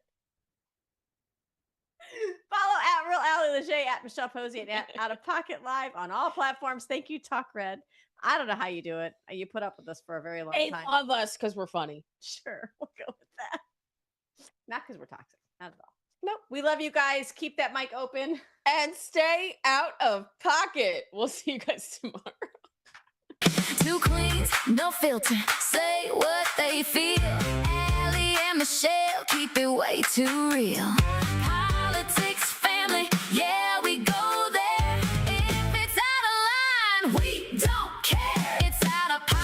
Follow at Real Allie Leger, at Michelle Posey, and at Out of Pocket Live on all platforms. Thank you, Talk Red. I don't know how you do it. You put up with us for a very long They time. love us because we're funny. Sure, we'll go with that. Not because we're toxic. Not at all. Nope. We love you guys. Keep that mic open. And stay out of pocket. We'll see you guys tomorrow. Two queens, no filter. Say what they feel. Allie and Michelle keep it way too real. Politics, family, yeah.